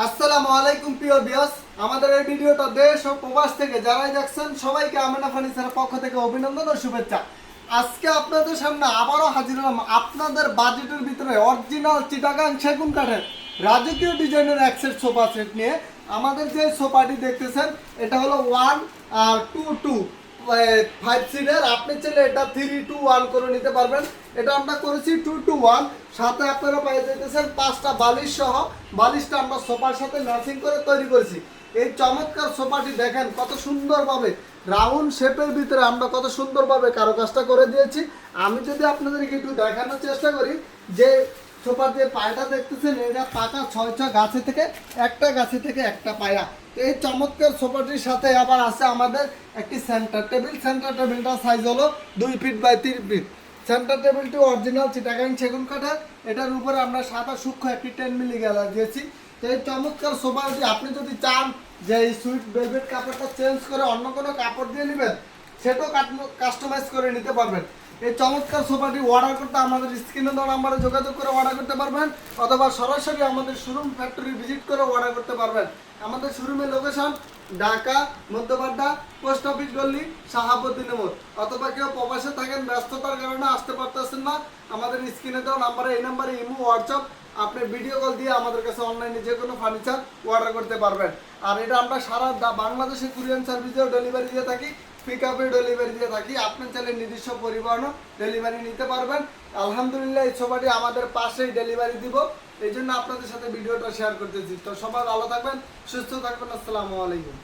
আসসালামু আলাইকুম প্রিয় ভিউয়ার্স, আমাদের এই ভিডিওটা দেশ ও প্রবাস থেকে যারাই দেখছেন সবাইকে আমেনা ফার্নিচারের পক্ষ থেকে অভিনন্দন ও শুভেচ্ছা। আজকে আপনাদের সামনে আবারও হাজির হলাম আপনাদের বাজেটের ভিতরে অরিজিনাল চিটাগাং সেগুন কাঠের রাজকীয় ডিজাইনের এক্সেট সোফা সেট নিয়ে। আমাদের যে সোফাটি দেখতেছেন এটা হলো 1 আর 2 5 সিটের। আপনি চাইলে এটা 3-2-1 করে নিতে পারবেন। এটা আমরা করেছি 2-1, সাথে আপনারা পেয়ে যেতেছেন 5টা বালিশ সহ। বালিশটা আমরা সোফার সাথে ম্যাচিং করে তৈরি করেছি। এই চমৎকার সোফাটি দেখেন কত সুন্দরভাবে রাউন্ড শেপের ভিতরে আমরা কত সুন্দরভাবে কারুকাজটা করে দিয়েছি। আমি যদি আপনাদেরকে একটু দেখানোর চেষ্টা করি যে সোফার যে পায়টা দেখতেছেন এটা পাকা 6 গাছে থেকে একটা পায়া। তো এই চমৎকার সোফাটির সাথে আবার আছে আমাদের একটি সেন্টার টেবিল। সেন্টার টেবিলটার সাইজ হলো 2 ফিট বাই 3 ফিট। সেন্টার টেবিলটি অরিজিনাল চিটাগাং সেগুন কাঠের। এটার উপরে আমরা সাদা সূক্ষ্ম একটি 10 মিলি গ্যালার দিয়েছি। তো এই চমৎকার সোফাটি আপনি যদি চান যে এই সুইট ভেলভেট কাপড়টা চেঞ্জ করে অন্য কোনো কাপড় দিয়ে নেবেন, সেটাও কাস্টমাইজ করে নিতে পারবেন। এই চমৎকার সোফাটি অর্ডার করতে আমাদের স্ক্রিনে দেওয়া নাম্বারে যোগাযোগ করে অর্ডার করতে পারবেন, অথবা সরাসরি আমাদের শোরুম ফ্যাক্টরি ভিজিট করে অর্ডার করতে পারবেন। আমাদের শোরুমের লোকেশন ঢাকা মধ্যপাড্ডা পোস্ট অফিস গল্লি শাহাবুদ্দিন মোড়। অথবা কেউ প্রবাসে থাকেন, ব্যস্ততার কারণে আসতে পারতেছেন না, আমাদের স্ক্রিনে দেওয়া নাম্বারে এই নাম্বারে ইমো হোয়াটসঅ্যাপ আপনি ভিডিও কল দিয়ে আমাদের কাছে অনলাইনে যে কোনো ফার্নিচার অর্ডার করতে পারবেন। আর এটা আমরা সারা বাংলাদেশে কুরিয়ার সার্ভিসেও ডেলিভারি দিয়ে থাকি, পিক আপে ডেলিভারি দিয়ে থাকি। আপনি চাইলে নিজস্ব পরিবহনও ডেলিভারি নিতে পারবেন। আলহামদুলিল্লাহ এই ছবিটি আমাদের পাশেই ডেলিভারি দিব, এই জন্য আপনাদের সাথে ভিডিওটা শেয়ার করতেছি। তো সবাই ভালো থাকবেন, সুস্থ থাকবেন। আসসালামু আলাইকুম।